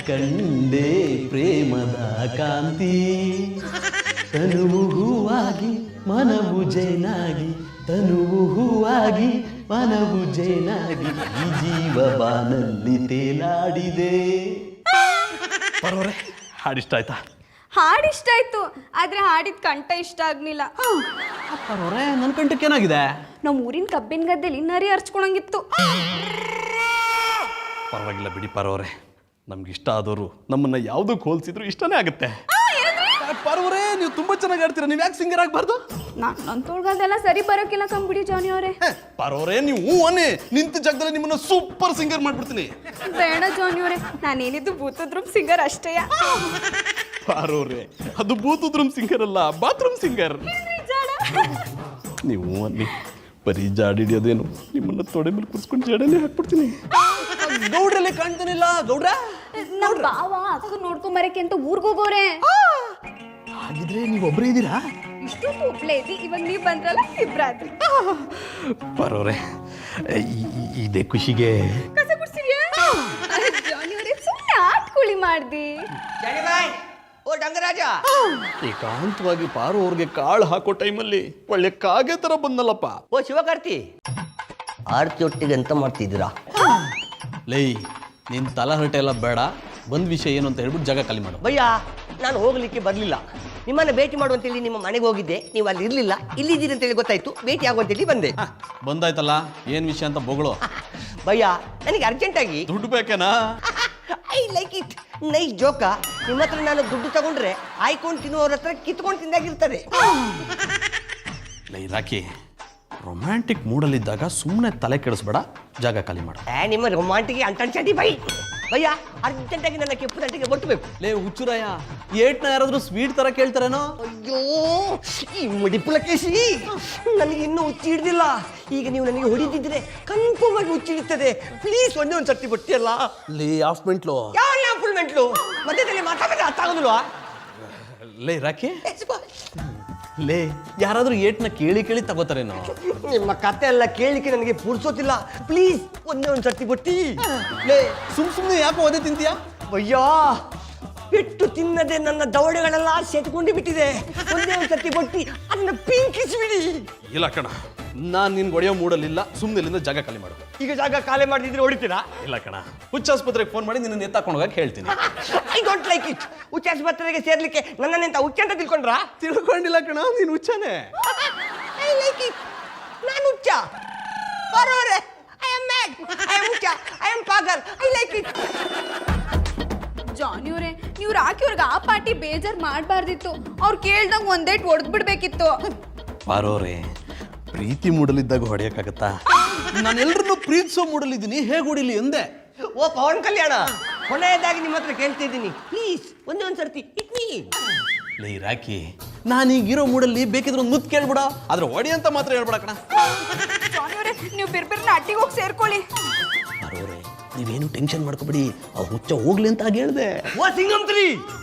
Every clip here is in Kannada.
ಕಂಡೆ ಪ್ರೇಮದ ಕಾಂತಿ ತನುವು ಹೂವಾಗಿ ಮನವು ಜೇನಾಗಿ ತನುವು ಹೂವಾಗಿ ಮನವು ಜೇನಾಗಿ ಈ ಜೀವ ಬಾನಲ್ಲಿ ತೇಲಾಡಿದೆ. ಪರವರೇ ಹಾಡಿಷ್ಟ ಆಯ್ತಾ? ಹಾಡಿಷ್ಟ ಆಯ್ತು, ಆದ್ರೆ ಹಾಡಿದ ಕಂಠ ಇಷ್ಟ ಆಗ್ಲಿಲ್ಲ. ಪರವರೇ ನನ್ನ ಕಂಠಕ್ಕೆ ಏನಾಗಿದೆ? ನಮ್ಮ ಊರಿನ ಕಬ್ಬಿನ ಗದ್ದೆಲಿ ನರಿ ಹರ್ಚ್ಕೊಳಂಗಿತ್ತು. ಪರವಾಗಿಲ್ಲ ಬಿಡಿ ಪರವರೇ, ನಮ್ಗೆ ಇಷ್ಟ ಆದವರು ನಮ್ಮನ್ನ ಯಾವ್ದಕ್ಕೆ ಹೋಲ್ಸಿದ್ರು ಇಷ್ಟನೇ ಆಗುತ್ತೆ. ಪರವರೇ ನೀವು ತುಂಬಾ ಚೆನ್ನಾಗಿ ಆಡ್ತೀರಾ, ನೀವು ಯಾಕೆ ಸಿಂಗರ್ ಆಗ್ಬಾರ್ದು? ನನ್ನ ತೋಳ್ಗದೆಲ್ಲ ಸರಿ ಬರೋಕಿಲ್ಲ ಕಂಬಿಡಿ ಜಾನಿ ಅವರೇ. ಪರವರೇ ನೀವು ಅನ್ನಿ, ನಿಂತ ಜಾಗದಲ್ಲಿ ನಿಮ್ಮನ್ನ ಸೂಪರ್ ಸಿಂಗರ್ ಮಾಡ್ಬಿಡ್ತೀನಿ. ಬೇಡ ಜಾನಿ ಅವರೇ, ನಾನೇನಿದ್ದು ಬೂತದ್ರೂಮ್ ಸಿಂಗರ್ ಅಷ್ಟೇ. ಪರವರೇ ಅದು ಬೂತದ್ರೂಮ್ ಸಿಂಗರ್ ಅಲ್ಲ, ಬಾತ್ರೂಮ್ ಸಿಂಗರ್. ನೀವು ಅನ್ನಿ, ಬರೀ ಜಾಡಿ ಹಿಡಿಯೋದೇನು, ನಿಮ್ಮನ್ನ ತೊಡೆ ಮೇಲೆ ಕುರ್ಸ್ಕೊಂಡು ಜಡನೆ ಹಾಕ್ಬಿಡ್ತೀನಿ. ಗೌಡ್ರಲ್ಲಿ ಕಾಣ್ತಾನಿಲ್ಲ ಗೌಡ್ರ. ನಮ್ಮ ಬಾವ ಅಕ್ಕ ನೋಡ್ಕೊಂಬರಕ್ಕೆ ಅಂತ ಊರ್ಗೋಗೋರೆ. ಹಾಗಿದ್ರೆ ನೀವು ಒಬ್ಬರೇ ಇದ್ದೀರಾ? ಇಷ್ಟೊತ್ತು ಒಬ್ಳೇ ಇದ್ದಿ, ಇವಾಗ ನೀವು ಬಂದ್ರಲ್ಲ ಇಬ್ರಾದ್ರಿ. ಪರವರೇ ಇದೇ ಖುಷಿಗೆ ಕಸ ಕುಡ್ಸಿದ್ಯಾ ಜಾನಿ ಅವರೇ? ಸುಮ್ಮನೆ ಆಟ್ಕುಳಿ ಮಾಡ್ದಿ. ಓ ಡಂಗರಾಜ, ಏಕಾಂತವಾಗಿ ಪಾರು ಅವ್ರಿಗೆ ಕಾಳು ಹಾಕೋ ಟೈಮಲ್ಲಿ ಒಳ್ಳೆ ಕಾಗೆ ತರ ಬಂದಲ್ಲಪ್ಪ. ಓ ಶಿವಕಾರ್ತಿ, ಆರ್ತಿ ಒಟ್ಟಿಗೆ ಎಂತ ಮಾಡ್ತಿದ್ದೀರಾ? ಲೈ ನಿನ್ ತಲಹರಟೆ ಎಲ್ಲ ಬೇಡ, ಬಂದ್ ವಿಷಯ ಏನು ಅಂತ ಹೇಳ್ಬಿಟ್ಟು ಜಾಗ ಖಾಲಿ ಮಾಡು. ಭಯ್ಯ, ನಾನು ಹೋಗ್ಲಿಕ್ಕೆ ಬರ್ಲಿಲ್ಲ. ನಿಮ್ಮನ್ನ ಭೇಟಿ ಮಾಡುವಂತೇಳಿ ನಿಮ್ಮ ಮನೆಗೆ ಹೋಗಿದ್ದೆ, ನೀವು ಅಲ್ಲಿ ಇರ್ಲಿಲ್ಲ. ಇಲ್ಲಿದ್ದೀರಿ ಅಂತೇಳಿ ಗೊತ್ತಾಯ್ತು, ಭೇಟಿ ಆಗುವಂತೇಳಿ ಬಂದೆ. ಬಂದಾಯ್ತಲ್ಲ, ಏನ್ ವಿಷಯ ಅಂತ ಬೊಗಳು. ಭಯ್ಯ, ನನಗೆ ಅರ್ಜೆಂಟಾಗಿ ದುಡ್ಡು ಬೇಕೇನಾ? I like it, nice joke. ನಿಮ್ಮ ಹತ್ರ ನಾನು ದುಡ್ಡು ತಗೊಂಡ್ರೆ ಆಯ್ಕೊಂಡು ತಿನ್ನುವವ್ರ ಹತ್ರ ಕಿತ್ಕೊಂಡು ತಿಂದಾಗಿರ್ತಾರೆ. ಲೈ ರಾಕಿ, ರೊಮ್ಯಾಂಟಿಕ್ ಮೂಡಲ್ಲಿದ್ದಾಗ ಸುಮ್ಮನೆ ತಲೆ ಕೆಡಿಸ್ಬೇಡ, ಜಾಗ ಖಾಲಿ ಮಾಡು. ನಿಮ್ಮ ರೊಮ್ಯಾಂಟಿಗೆ ಅಂಟಂಚಡಿ ಬೈ. ಭಯ್ಯ, ಅರ್ಜೆಂಟಾಗಿ ನನ್ನ ಕೆಂಪು ದಂಟಿಗೆ ಬಟ್ಟಬೇಕು. ಲೇ ಹುಚ್ಚುರಾಯ, ಏಟ್ನ ಯಾರಾದ್ರೂ ಸ್ವೀಟ್ ತರ ಕೇಳ್ತಾರೇನೋ? ಅಯ್ಯೋ, ಈ ಮಡಿಪುಲಕೇಶಿ, ನನಗೆ ಇನ್ನೂ ಹುಚ್ಚಿ ಹಿಡ್ದಿಲ್ಲ. ಈಗ ನೀವು ನನಗೆ ಹೊಡಿತಿದ್ರೆ ಕನ್ಫರ್ಮ್ ಆಗಿ ಹುಚ್ಚಿಡುತ್ತದೆ. ಪ್ಲೀಸ್ ಒಂದೇ ಒಂದು ಸರ್ತಿ ಬಟ್ಟಿಯಲ್ಲ. ಲೇ ಆಫ್ ಮೆಂಟ್ಲು. ಯಾವ ಫುಲ್ ಮೆಂಟ್ಲು? ಮಧ್ಯದಲ್ಲಿ ಮಾತಾಡಿದ್ರೆ ಅರ್ಥ ಆಗೋದಿಲ್ವಾ? ಲೇ ರಾಕಿ, ಲೇ ಯಾರಾದ್ರೂ ಏಟ್ನ ಕೇಳಿ ಕೇಳಿ ತಗೋತಾರೇನೋ? ನಿಮ್ಮ ಕತೆ ಎಲ್ಲ ಕೇಳಿಕೆ ನನಗೆ ಪುರ್ಸೋತಿಲ್ಲ. ಪ್ಲೀಸ್ ಒಂದೇ ಒಂದು ಸರ್ತಿ ಬಟ್ಟಿ. ಲೇ ಸುಮ್ಮನೆ ಯಾಕೆ ಓದೇ ತಿಂತೀಯಾ? ಅಯ್ಯೋ, ಪೆಟ್ಟು ತಿನ್ನದೆ ನನ್ನ ದವಡೆಗಳೆಲ್ಲ ಸೆಟ್ಕೊಂಡು ಬಿಟ್ಟಿದೆ. ಒಂದೇ ಒಂದು ಸರ್ತಿ ಬಟ್ಟಿ ಅದನ್ನ ಪಿಂಕಿಸ್ಬಿಡಿ. ಇಲ್ಲ ಕಣ, ನಾನು ನಿನ್ಗೆ ಹೊಡೆಯೋ ಮೂಡಲ್ಲಿಲ್ಲ, ಸುಮ್ಮನೆ ಇಲ್ಲಿಂದ ಜಾಗ ಖಾಲಿ ಮಾಡು. ಈಗ ಜಾಗ ಖಾಲಿ ಮಾಡಿದ್ರೆ ಹೊಡಿತೀರಾ? ಇಲ್ಲ ಕಣ, ಹುಚ್ಚಾಸ್ಪತ್ರೆಗೆ ಫೋನ್ ಮಾಡಿ ನಿನ್ನ ಎತ್ತಾಕೊಂಡು ಹೋಗಕ್ಕೆ ಹೇಳ್ತೀನಿ. I don't like it. ಹುಚ್ಚಾಸ್ಪತ್ರೆಗೆ ಸೇರ್ಲಿಕ್ಕೆ ನನ್ನನ್ನೆಂತ ಹುಚ್ಚ ಅಂತ ತಿಳ್ಕೊಂಡ್ರಾ? ತಿಳ್ಕೊಂಡಿಲ್ಲ ಕಣ, ನೀನು ಹುಚ್ಚಾನೆ. I like it. ನಾನು ಹುಚ್ಚ? ಬರೋರೆ, I am mad, I am ಹುಚ್ಚ, ಐ ಆಮ್ ಪಾಗಲ್. I like it. ಜಾನಿ ಅವರೇ, ನೀವು ರಾಕಿ ಅವ್ರಿಗೆ ಆ ಪಾರ್ಟಿ ಬೇಜಾರ್ ಮಾಡಬಾರ್ದಿತ್ತು. ಅವ್ರು ಕೇಳ್ದಂಗೆ ಒಂದೇಟ್ ಹೊಡೆದ್ ಬಿಡ್ಬೇಕಿತ್ತು. ಪಾರೋರೆ, ಪ್ರೀತಿ ಮೂಡಲಿದ್ದಾಗ ಹೊಡೆಯಕ್ಕಾಗತ್ತಾ? ನಾನೆಲ್ಲರನ್ನು ಪ್ರೀತಿಸೋ ಮೂಡಲಿದ್ದೀನಿ, ಹೇಗೆ ಹೊಡಿಲಿ ಎಂದೆ. ಓ ಪವನ್ ಕಲ್ಯಾಣ, ಕೊನೆಯದಾಗಿ ನಿಮ್ಮ ಹತ್ರ ಕೇಳ್ತಿದ್ದೀನಿ, ಪ್ಲೀಸ್ ಒಂದೇ ಒಂದು ಸರ್ತಿ ಇಟ್ನಿ. ಲೇ ರಾಕಿ, ನಾನೀಗಿರೋ ಮೂಡಲ್ಲಿ ಬೇಕಿದ್ರೆ ಒಂದು ಮುತ್ತು ಕೇಳ್ಬಿಡ, ಆದ್ರೆ ಹೊಡಿ ಅಂತ ಮಾತ್ರ ಹೇಳ್ಬೇಡ ಕಣ. ಜಾನಿ ಅವರೇ, ನೀವು ಬಿರ್ಬಿರ್ನ ಅಟ್ಟಿಗೆ ಹೋಗಿ ಸೇರ್ಕೊಳ್ಳಿ. ಪಾರೋರೆ, ನೀವೇನು ಟೆನ್ಷನ್ ಮಾಡ್ಕೊಬೇಡಿ, ಆ ಹುಚ್ಚ ಹೋಗ್ಲಿ ಅಂತ ಆಗ ಹೇಳ್ದೆ. ಓ ಸಿಂಗಂತ್ರಿ,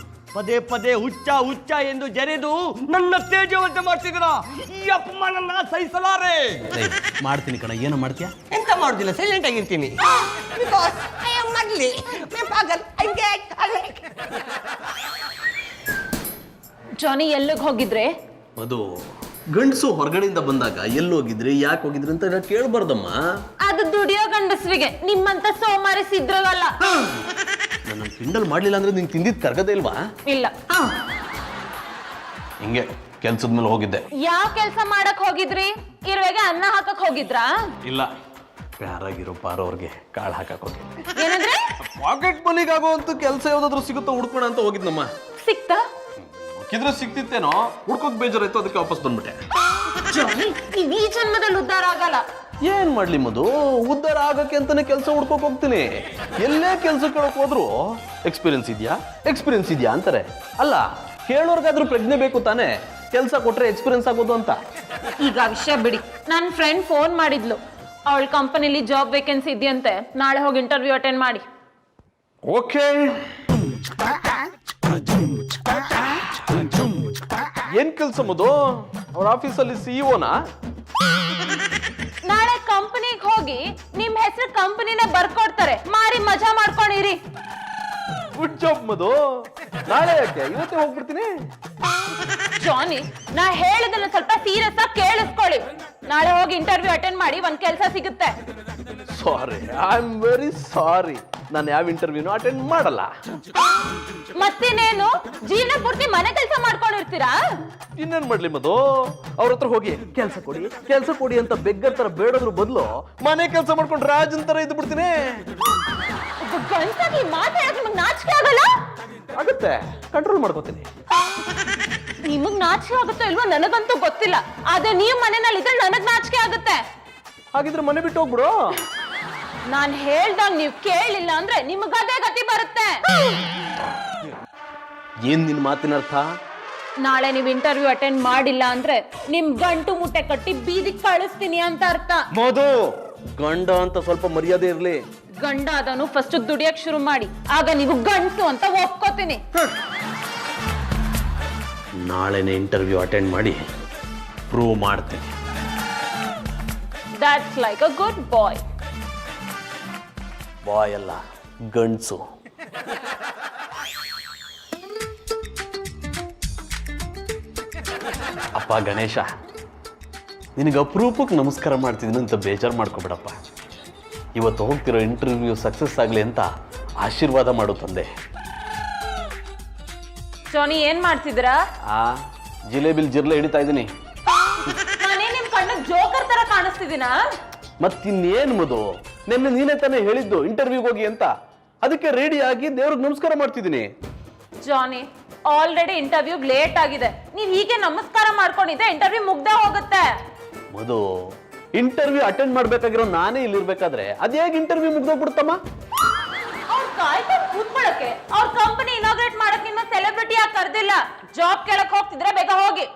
ಪದೇ ಪದೇ ಹುಚ್ಚ ಹುಚ್ಚ ಎಂದು ಜರೆದು ನನ್ನ ತೇಜವಂತೆ ಮಾಡ್ತಿದ್ದೀರಾ. ಈ ಅಪಮಾನನ್ನ ಸಹಿಸಲಾರೆ. ಮಾಡ್ತೀನಿ ಕಣ, ಏನೋ ಮಾಡ್ತೀಯಾ? ಎಂತ ಮಾಡುದಿಲ್ಲ, ಸೈಲೆಂಟ್ ಆಗಿರ್ತೀನಿ. ಬಿಕಾಸ್ ಐ ಆಮ್ ಮಗ್ಲಿ, ಮೈ ಪಾಗಲ್, ಐ ಗೆಟ್ ಅಲೈಕ್. ಜಾನಿ ಎಲ್ಲಿಗೆ ಹೋಗಿದ್ರೆ? ಅದು ಗಂಡಸು ಹೊರಗಡೆಯಿಂದ ಬಂದಾಗ ಎಲ್ಲಿ ಹೋಗಿದ್ರಿ, ಯಾಕೆ ಹೋಗಿದ್ರಿ ಅಂತ ಕೇಳಬಾರ್ದಮ್ಮ. ಅದು ದುಡಿಯೋ ಗಂಡಸ್ರಿಗೆ, ನಿಮ್ಮಂತ ಸೋಮಾರಿ ಸಿದ್ರಗಲ್ಲ. ನನ್ನ ಕಿಂಡಲ್ ಮಾಡ್ಲಿಲ್ಲ ಅಂದ್ರೆ ನಿಂಗೆ ತಿಂದಿದ್ದು ಕರ್ಗದೇ ಇಲ್ವಾ? ಇಲ್ಲ. ಹಿಂಗೆ ಕೆಲ್ಸದ ಮೇಲೆ ಹೋಗಿದ್ದೆ. ಯಾವ ಕೆಲಸ ಮಾಡಕ್ ಹೋಗಿದ್ರಿ? ಇರುವೆಗೆ ಅನ್ನ ಹಾಕಕ್ ಹೋಗಿದ್ರಾ? ಇಲ್ಲ, ಯಾರಾಗಿರೋ ಪಾರೋರ್ಗೆ ಕಾಳು ಹಾಕಕ್ ಹೋಗಿದ್ದೆ. ಏನಂದ್ರೆ? ಪಾಕೆಟ್ ಮನಿಗಾಗುವಂತ ಕೆಲಸ ಯಾವ್ದಾದ್ರು ಸಿಗುತ್ತೋ ಹುಡ್ಕೋಣ ಅಂತ ಹೋಗಿದ್ನಮ್ಮ. ಸಿಕ್ತಾ? ಹುಡುಕಿದ್ರೆ ಸಿಕ್ತಿತ್ತೇನೋ, ಹುಡ್ಕೋಕ್ ಬೇಜಾರಾಯ್ತು, ಅದಕ್ಕೆ ವಾಪಸ್ ಬಂದ್ಬಿಟ್ಟೆ. ಜಾನಿ, ನೀವ್ ಈ ಜನ್ಮದಲ್ಲಿ ಉದ್ಧಾರ ಆಗಲ್ಲ. ಏನ್ ಮಾಡ್ಲಿ ಮಧು, ಉದ್ಧಾರ ಆಗಕ್ಕೆ ಅಂತಾನೆ ಕೆಲಸ ಹುಡ್ಕೋಕ್ ಹೋಗ್ತೀನಿ. ಎಲ್ಲೇ ಕೆಲಸ ಕೇಳಕ್ ಹೋದ್ರು ಎಕ್ಸ್ಪೀರಿಯನ್ಸ್ ಇದೆಯಾ ಅಂತಾರೆ. ಅಲ್ಲ, ಕೇಳೋರ್ಗಾದ್ರೂ ಪ್ರಜ್ಞೆ ಬೇಕು ತಾನೆ, ಕೆಲಸ ಕೊಟ್ರೆ ಎಕ್ಸ್ಪೀರಿಯನ್ಸ್ ಆಗೋದು ಅಂತ. ಈಗ ವಿಷಯ ಬಿಡಿ. ನನ್ನ ಫ್ರೆಂಡ್ ಫೋನ್ ಮಾಡಿದ್ಲು, ಅವಳ ಕಂಪನಿಲಿ ಜಾಬ್ ವೇಕೆನ್ಸಿ ಇದೆಯಂತೆ, ನಾಳೆ ಹೋಗಿ ಇಂಟರ್ವ್ಯೂ ಅಟೆಂಡ್ ಮಾಡಿ. ಓಕೆ, ಏನ್ ಕೆಲಸ ಮಧು? ಅವ್ರ ಆಫೀಸಲ್ಲಿ ಸಿಇಒನಾ? ನಾಳೆ ಕಂಪನಿಗೆ ಹೋಗಿ ನಿಮ್ ಹೆಸರು ಕಂಪನಿನೇ ಬರ್ಕೊಡ್ತಾರೆ, ಮಾರಿ ಮಜಾ ಮಾಡ್ಕೊಂಡಿರಿ. ಗುಡ್ ಜಾಬ್ ಮಧು. ನಾಳೆ ಯಾಕೆ, ಇವತ್ತೇ ಹೋಗ್ಬಿಡ್ತೀನಿ. ಜಾನಿ, ನಾ ಹೇಳಿದನ್ನ ಸ್ವಲ್ಪ ಸೀರಿಯಸ್ ಆಗಿ ಕೇಳಿಸ್ಕೊಳ್ಳಿ. ನಾಳೆ ಹೋಗಿ ಇಂಟರ್ವ್ಯೂ ಅಟೆಂಡ್ ಮಾಡಿ ಒಂದ್ ಕೆಲಸ ಸಿಗುತ್ತೆ. ಸಾರಿ, ಐ ಆಮ್ ವೆರಿ ಸಾರಿ. ನಾನು ಯಾವ ಇಂಟರ್ವ್ಯೂನು ಅಟೆಂಡ್ ಮಾಡಲ್ಲ. ಮತ್ತೇನೇನು, ಜೀವನ ಪೂರ್ತಿ ಮನೆ ಕೆಲಸ ಮಾಡ್ಕೊಂಡಿರ್ತೀರಾ? ಇನ್ನೇನ್ ಮಾಡ್ಲಿ ಮಧು, ಅವ್ರ ಹತ್ರ ಹೋಗಿ ಕೆಲ್ಸ ಕೊಡಿ ಅಂತ ಬೆಗ್ಗರ್ ತರ ಬೇಡೋದ್ರ ಬದಲು ಮನೆ ಕೆಲಸ ಮಾಡ್ಕೊಂಡು ರಾಜನ್ ತರ ಇದ್ದು ಬಿಡ್ತೀನಿ. ಗಂಟಾಗಿ ಮಾತಾಡಕ್ ನಿಮಗ್ ನಾಚಿಕೆ ಆಗಲ್ಲ? ಆಗುತ್ತೆ, ಕಂಟ್ರೋಲ್ ಮಾಡ್ಕೋತೀನಿ. ನಿಮಗ್ ನಾಚಿಕೆ ಆಗುತ್ತೋ ಇಲ್ವೋ ನನಗಂತೂ ಗೊತ್ತಿಲ್ಲ. ಆದ್ರೆ ನೀವ್ ಮನೆಯಲ್ಲಿ ಇದ್ರೆ ನನಗ್ ನಾಚಿಕೆ ಆಗುತ್ತೆ. ಹಾಗಿದ್ರೆ ಮನೆ ಬಿಟ್ಟು ಹೋಗ್ಬಿಡು. ನಾನ್ ಹೇಳ್ದಾಗ ನೀವ್ ಕೇಳಿಲ್ಲ ಅಂದ್ರೆ ನಿಮಗ್ ಅದೇ ಗತಿ ಬರುತ್ತೆ. ಏನ್ ನಿನ್ ಮಾತಿನ ಅರ್ಥ? ನಾಳೆ ನೀವ್ ಇಂಟರ್ವ್ಯೂ ಅಟೆಂಡ್ ಮಾಡಿಲ್ಲ ಅಂದ್ರೆ ನಿಮ್ ಗಂಟು ಮುಟ್ಟೆ ಕಟ್ಟಿ ಬೀದಿಗೆ ಕಳಿಸ್ತೀನಿ ಅಂತ ಅರ್ಥ. ಮಧು, ಗಂಡ ಅಂತ ಸ್ವಲ್ಪ ಮರ್ಯಾದೆ ಇರ್ಲಿ. ಗಂಡ ಅದನ್ನು ಫಸ್ಟ್ ದುಡಿಯಕ್ ಶುರು ಮಾಡಿ, ಆಗ ನೀವು ಗಂಟು ಅಂತ ಒಪ್ಕೋತೀನಿ. ನಾಳೆನೆ ಇಂಟರ್ವ್ಯೂ ಅಟೆಂಡ್ ಮಾಡಿ ಪ್ರೂವ್ ಮಾಡ್ತೀನಿ. That's like a good boy. ಬಾಯ್ ಅಲ್ಲ, ಗಂಡ್ಸು. ಅಪ್ಪ ಗಣೇಶ, ನಿನಗೆ ಅಪರೂಪಕ್ಕೆ ನಮಸ್ಕಾರ ಮಾಡ್ತಿದ್ದೀನಿ ಅಂತ ಬೇಜಾರು ಮಾಡ್ಕೊಬೇಡಪ್ಪ. ಇವತ್ತು ಹೋಗ್ತಿರೋ ಇಂಟರ್ವ್ಯೂ ಸಕ್ಸಸ್ ಆಗಲಿ ಅಂತ ಆಶೀರ್ವಾದ ಮಾಡು ತಂದೆ. ಜಾನಿ, ಏನ್ ಮಾಡ್ತಿದ್ದೀರಾ? ಜಿಲೇಬಿಲ್ ಜಿರ್ಲೆ ಹಿಡಿತಾ ಇದ್ದೀನಿ. ನಾನೇ ನಿಮ್ ಕಣ್ಣು ಜೋಕರ್ ತರ ಕಾಣಿಸ್ತಿದ್ದೀನಾ? ಮತ್ತಿನ್ನೇನು ಮಧು, ನಿನ್ನೆ ನೀನೇ ತಾನೇ ಹೇಳಿದ್ದು ಇಂಟರ್ವ್ಯೂಗೆ ಹೋಗಿ ಅಂತ. ಅದಕ್ಕೆ ರೆಡಿ ಆಗಿ ದೇವ್ರಿಗೆ ನಮಸ್ಕಾರ ಮಾಡ್ತಿದ್ದೀನಿ. ಜಾನಿ, ಆಲ್ರೆಡಿ ಇಂಟರ್ವ್ಯೂ ಲೇಟ್ ಆಗಿದೆ. ನೀವ್ ಹೀಗೆ ನಮಸ್ಕಾರ ಮಾಡ್ಕೊಂಡಿದ್ದೆ ಇಂಟರ್ವ್ಯೂ ಮುಗ್ದೇ ಹೋಗುತ್ತೆ. ಮಧು, ಇಂಟರ್ವ್ಯೂ ಅಟೆಂಡ್ ಮಾಡ್ಬೇಕಾಗಿರೋ ನಾನೇ ಇಲ್ಲಿರ್ಬೇಕಾದ್ರೆ ಅದ್ಯಾಗ ಇಂಟರ್ವ್ಯೂ ಮುಗ್ದೋಗ್ಬಿಡುತ್ತಮ್ಮ? ಅವ್ರ ಕಾಯ್ಕೊಂಡು ಕೂತ್ಕೊಳ್ಳಕ್ಕೆ ಅವ್ರ ಕಂಪನಿ ಇನಾಗ್ರೇಟ್ ಮಾಡಕ್ ನಿಮ್ಮ ಸೆಲೆಬ್ರಿಟಿ ಆಗಿ ಕರ್ದಿಲ್ಲ. ಜಾಬ್ ಕೇಳಕ್ ಹೋಗ್ತಿದ್ರೆ ಬೇಗ ಹೋಗಿ.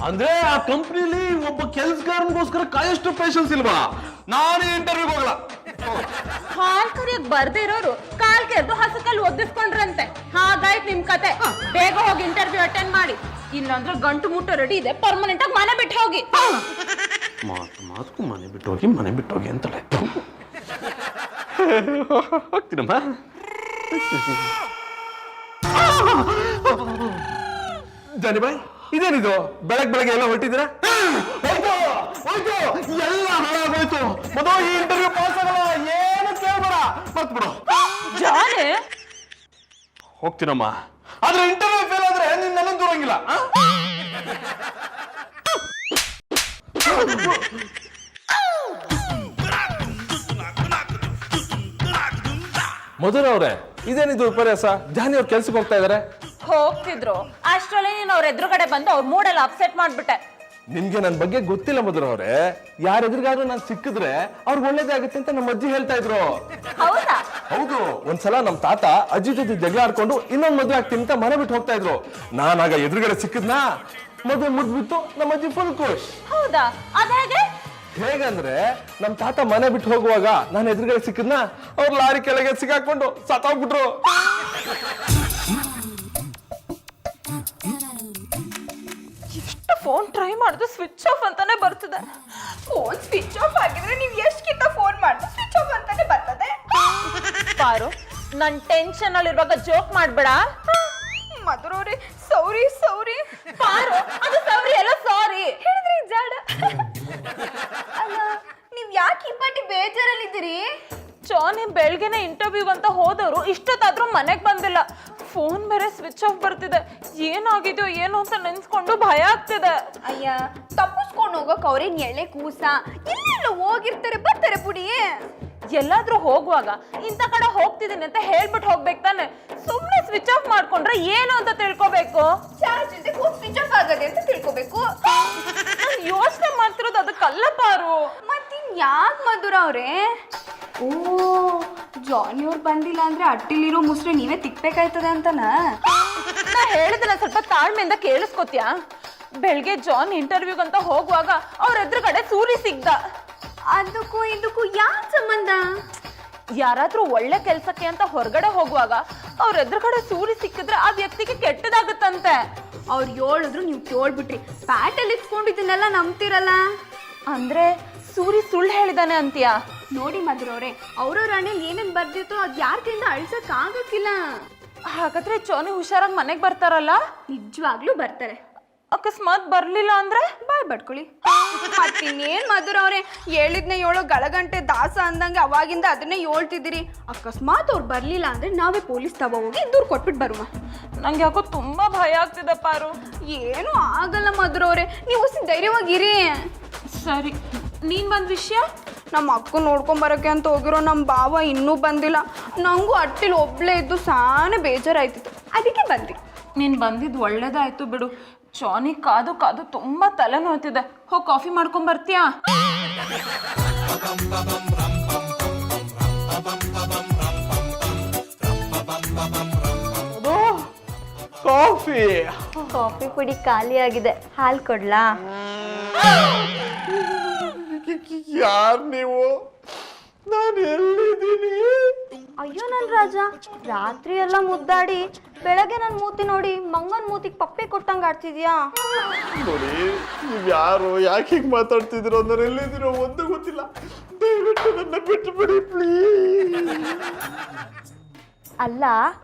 ಅಂದ್ರೆ ಆ ಕಂಪ್ನಿಲಿ ಒಬ್ಬ ಕೆಲ್ಸಗಾರನಿಗೋಸ್ಕರ ಕಾಯಷ್ಟು ಪೇಷನ್ಸ್ ಇಲ್ವಾ? ನಾನೇ ಇಂಟರ್ವ್ಯೂಗೆ ಹೋಗಲ್ಲ. ಹಾಲ್ ಕರಿಯಕ್ ಬರ್ದೇ ಇರೋರು ಕಾಲ್ ಕೆರೆದು ಹಸಕಲ್ಲಿ ಒದ್ದಿಸ್ಕೊಂಡ್ರಂತೆ. ಹಾಗಾಯ್ತು ನಿಮ್ ಕತೆ. ಬೇಗ ಹೋಗಿ ಇಂಟರ್ವ್ಯೂ ಅಟೆಂಡ್ ಮಾಡಿ, ಇಲ್ಲಾಂದ್ರೆ ಗಂಟು ಮುಟ್ಟು ರೆಡಿ ಇದೆ, ಪರ್ಮನೆಂಟ್ ಆಗಿ ಮನೆ ಬಿಟ್ಟು ಹೋಗಿ. ಮಾತು ಮನೆ ಬಿಟ್ಟು ಹೋಗಿ ಅಂತಲೇ ಹೋಗ್ತೀನಮ್ಮ. ಜಾನಿ ಬಾಯ್, ಇದೇನಿದು ಬೆಳಗ್ಗೆ ಎಲ್ಲ ಹೊರಟಿದ್ದೀರಾ? ಎಲ್ಲ ಹಾಳಾಗೋಯ್ತು ಮಧು. ಈ ಇಂಟರ್ವ್ಯೂ ಪಾಸ್ ಆಗಲ್ಲ, ಏನು ಕೇಳ್ಬೇಡ, ಮರ್ತ್ಬಿಡು. ಜಾನಿ, ಹೋಗ್ತೀನಮ್ಮ, ಆದ್ರೆ ಇಂಟರ್ವ್ಯೂ ಫೇಲ್ ಆದ್ರೆ ನಿನ್ನ ನನ್ನ ದೂರಂಗಿಲ್ಲ. ಮಧುರ ಅವ್ರೆ, ಇದೇನಿದು ವಿಪರ್ಯಾಸ? ಜಾನಿ ಅವ್ರು ಕೆಲ್ಸಕ್ಕೆ ಹೋಗ್ತಾ ಇದಾರೆ. ಹೋಗ್ತಿದ್ರು ಅಷ್ಟ್ರಲ್ಲಿ ನೀನ್ ಅವ್ರ ಎದುರುಗಡೆ ಬಂದು ಅವ್ರ ಮೂಡೆಲ್ಲ ಅಪ್ಸೆಟ್ ಮಾಡ್ಬಿಟ್ಟೆ. ನಿಮ್ಗೆ ನನ್ ಬಗ್ಗೆ ಗೊತ್ತಿಲ್ಲ ಮಧುರ ಅವ್ರೆ. ಯಾರ ಎದುರಿಗಾದ್ರೂ ನಾನ್ ಸಿಕ್ಕಿದ್ರೆ ಅವ್ರಿಗೆ ಒಳ್ಳೇದಾಗುತ್ತೆ ಅಂತ ನಮ್ಮ ಅಜ್ಜಿ ಹೇಳ್ತಾ ಇದ್ರು. ಹೌದಾ? ಹೌದು, ಒಂದ್ಸಲ ನಮ್ ತಾತ ಅಜ್ಜಿ ಜೊತೆ ಜಗಳ ಆಡ್ಕೊಂಡು ಇನ್ನೊಂದ್ ಮದ್ವೆ ಆಗ್ತೀನಿ ಅಂತ ಮನೆ ಬಿಟ್ಟು ಹೋಗ್ತಾ ಇದ್ರು. ನಾನಾಗ ಎದುರುಗಡೆ ಸಿಕ್ಕಿದ್ನಾ, ಮದ್ವೆ ಮುದ್ಬಿಟ್ಟು ನಮ್ಮ ಅಜ್ಜಿ ಫುಲ್ ಖುಷ್. ಹೌದಾ? ಅದ ಹೇಗೆ? ಹೇಗಂದ್ರೆ ನಮ್ ತಾತ ಮನೆ ಬಿಟ್ಟು ಹೋಗುವಾಗ ನಾನು ಎದುರುಗಡೆ ಸಿಕ್ಕಿದ್ನ, ಅವ್ರು ಲಾರಿ ಕೆಳಗೆ ಸಿಕ್ಕಾಕೊಂಡು ಸತ್ತೋಗ್ಬಿಟ್ರು. ಎಷ್ಟು ಫೋನ್ ಟ್ರೈ ಮಾಡಿದ್ರು ಸ್ವಿಚ್ ಆಫ್ ಅಂತಾನೆ ಬರ್ತದೆ. ಫೋನ್ ಸ್ವಿಚ್ ಆಫ್ ಆಗಿದ್ರೆ ನೀವು ಎಷ್ಟ್ಕಿಂತ ಫೋನ್ ಮಾಡಿದ್ರೆ ಸ್ವಿಚ್ ಆಫ್ ಅಂತಾನೆ ಬರ್ತದೆ. ಪಾರು, ನನ್ ಟೆನ್ಷನ್ ಅಲ್ಲಿರುವಾಗ ಜೋಕ್ ಮಾಡ್ಬೇಡ. ಮಧುರವ್ರೆ, ಸೌರಿ. ಪಾರು, ಅದು ಸೌರಿ ಎಲ್ಲ ಸಾರಿ ಹೇಳಿದ್ರಿ ಜಾಡ. ಅಲ್ಲ, ನೀವ್ ಯಾಕೆ ಈ ಪಾಟಿ ಬೇಜಾರಲ್ಲಿದ್ದೀರಿ? ಜಾನಿ ಬೆಳಗ್ಗೆನೆ ಇಂಟರ್ವ್ಯೂ ಅಂತ ಹೋದವರು ಇಷ್ಟೊತ್ತಾದ್ರೂ ಮನೆಗ್ ಬಂದಿಲ್ಲ. ಫೋನ್ ಬೇರೆ ಸ್ವಿಚ್ ಆಫ್ ಬರ್ತಿದೆ. ಏನಾಗಿದೆಯೋ ಏನೋ ಅಂತ ನೆನ್ಸ್ಕೊಂಡು ಭಯ ಆಗ್ತಿದೆ. ಅಯ್ಯ, ತಪ್ಪಿಸ್ಕೊಂಡು ಹೋಗಕ್ ಅವ್ರೇನ್ ಎಳೆ ಕೂಸ, ಎಲ್ಲೆಲ್ಲ ಹೋಗಿರ್ತಾರೆ, ಬರ್ತಾರೆ ಬುಡಿ. ಎಲ್ಲಾದ್ರೂ ಹೋಗುವಾಗ ಇಂಥ ಕಡೆ ಹೋಗ್ತಿದ್ದೀನಿ ಅಂತ ಹೇಳ್ಬಿಟ್ಟು ಹೋಗ್ಬೇಕು ತಾನೆ. ಸುಮ್ನೆ ಸ್ವಿಚ್ ಆಫ್ ಮಾಡ್ಕೊಂಡ್ರೆ ಏನು ಅಂತ ತಿಳ್ಕೊಬೇಕು. ಚಾರ್ಜ್ ಇಲ್ಲದೆ ಫೋನ್ ಸ್ವಿಚ್ ಆಫ್ ಆಗದೆ ಅಂತ ತಿಳ್ಕೊಬೇಕು. ನಾನು ಯೋಚನೆ ಮಾಡ್ತಿರೋದು ಅದಕ್ಕಲ್ಲ ಪಾರು. ಮತ್ತಿನ್ ಯಾಕೆ ಮಧುರ ಅವ್ರೆ? ಓ, ಜಾನಿ ಅವ್ರು ಬಂದಿಲ್ಲ ಅಂದ್ರೆ ಅಟ್ಟಿಲಿರೋ ಮುಸ್ರೆ ನೀವೇ ತಿಕ್ಬೇಕಾಯ್ತದೆ ಅಂತನಾ? ನಾ ಹೇಳಿದ್ರೆ ಸ್ವಲ್ಪ ತಾಳ್ಮೆಯಿಂದ ಕೇಳಿಸ್ಕೊತ್ಯಾ? ಬೆಳಗ್ಗೆ ಜಾನ್ ಇಂಟರ್ವ್ಯೂಗ್ ಅಂತ ಹೋಗುವಾಗ ಅವ್ರ ಎದುರುಗಡೆ ಸೂರಿ ಸಿಗ್ದ. ಅದಕ್ಕೂ ಇದಕ್ಕೂ ಯಾಕೆ ಸಂಬಂಧ? ಯಾರಾದ್ರೂ ಒಳ್ಳೆ ಕೆಲ್ಸಕ್ಕೆ ಅಂತ ಹೊರಗಡೆ ಹೋಗುವಾಗ ಅವ್ರ ಎದುರುಗಡೆ ಸೂರಿ ಸಿಕ್ಕಿದ್ರೆ ಆ ವ್ಯಕ್ತಿಗೆ ಕೆಟ್ಟದಾಗುತ್ತಂತೆ. ಅವ್ರು ಹೇಳಿದ್ರು ನೀವು ಕೇಳ್ಬಿಟ್ರಿ. ಪ್ಯಾಟಲ್ಲಿ ಇಟ್ಕೊಂಡಿದ್ದನ್ನೆಲ್ಲ ನಂಬ್ತಿರಲ್ಲ. ಅಂದ್ರೆ ಸೂರಿ ಸುಳ್ಳು ಹೇಳಿದಾನೆ ಅಂತೀಯಾ? ನೋಡಿ ಮಧುರವ್ರೆ ಅವ್ರವ್ರ ಹಣೆಯಲ್ಲಿ ಏನೇನ್ ಬರ್ದಿತ್ತೋ ಅದ್ ಯಾರ ಕೈಯಿಂದ ಅಳ್ಸಕ್ ಆಗಕ್ಕಿಲ್ಲ. ಹಾಗಾದ್ರೆ ಜೋನಿ ಹುಷಾರಾಗಿ ಮನೆಗೆ ಬರ್ತಾರಲ್ಲ? ನಿಜವಾಗ್ಲೂ ಬರ್ತಾರೆ. ಅಕಸ್ಮಾತ್ ಬರ್ಲಿಲ್ಲ ಅಂದ್ರೆ ಬಾಯ್ ಬಡ್ಕೊಳ್ಳಿ. ಮತ್ತಿನ್ನೇನ್ ಮಧುರವ್ರೆ, ಹೇಳಿದ್ನೆ ಹೇಳೋ ಗಳಗಂಟೆ ದಾಸ ಅಂದಂಗೆ ಅವಾಗಿಂದ ಅದನ್ನೇ ಹೇಳ್ತಿದ್ದೀರಿ. ಅಕಸ್ಮಾತ್ ಅವ್ರು ಬರ್ಲಿಲ್ಲ ಅಂದ್ರೆ ನಾವೇ ಪೊಲೀಸ್ ತಗೋ ಹೋಗಿ ದೂರ ಕೊಟ್ಬಿಟ್ಟು ಬರುವ. ನಂಗೆ ಯಾಕೋ ತುಂಬಾ ಭಯ ಆಗ್ತಿದೆ ಪಾರು. ಏನು ಆಗಲ್ಲ ಮಧುರವ್ರೆ, ನೀವು ಧೈರ್ಯವಾಗಿರಿ. ಸರಿ, ನೀನ್ ಬಂದ್ ವಿಷಯ? ನಮ್ಮ ಅಕ್ಕ ನೋಡ್ಕೊಂಬರಕ್ಕೆ ಅಂತ ಹೋಗಿರೋ ನಮ್ಮ ಭಾವ ಇನ್ನೂ ಬಂದಿಲ್ಲ. ನಂಗೂ ಅಟ್ಟಿಲ್ ಒಬ್ಳೇ ಇದ್ದು ಸಾನೆ ಬೇಜಾರಾಯ್ತಿತ್ತು, ಅದಕ್ಕೆ ಬಂದಿ. ನೀನ್ ಬಂದಿದ್ ಒಳ್ಳೇದಾಯ್ತು ಬಿಡು. ಜಾನಿ ಕಾದು ಕಾದು ತುಂಬಾ ತಲೆ ನೋಯ್ತಿದೆ. ಹೋಗಿ ಕಾಫಿ ಮಾಡ್ಕೊಂಡ್ ಬರ್ತೀಯಾ? ಕಾಫಿ ಕಾಫಿ ಪುಡಿ ಖಾಲಿ ಆಗಿದೆ, ಹಾಲು ಕೊಡ್ಲಾ? ಯಾರ್ ನೀವು? ನಾನು ಎಲ್ಲಿದ್ದೀನಿ? ಅಯ್ಯೋ ನನ್ ರಾಜ, ರಾತ್ರಿ ಎಲ್ಲ ಮುದ್ದಾಡಿ ಬೆಳಗ್ಗೆ ನನ್ ಮೂತಿ ನೋಡಿ ಮಂಗನ್ ಮೂತಿಗೆ ಪಪ್ಪೆ ಕೊಟ್ಟಂಗ ಆಡ್ತಿದ್ಯಾ? ನೋಡಿ, ನೀವ್ ಯಾರು, ಯಾಕೆ ಹೀಗೆ ಮಾತಾಡ್ತಿದ್ದೀರೋ, ನಾನು ಎಲ್ಲಿದ್ದೀರೋ ಒಂದು ಗೊತ್ತಿಲ್ಲ. ದಯವಿಟ್ಟು ನನ್ನ ಬಿಟ್ಟು ಬಿಡಿ ಪ್ಲೀಸ್. ಅಲ್ಲ,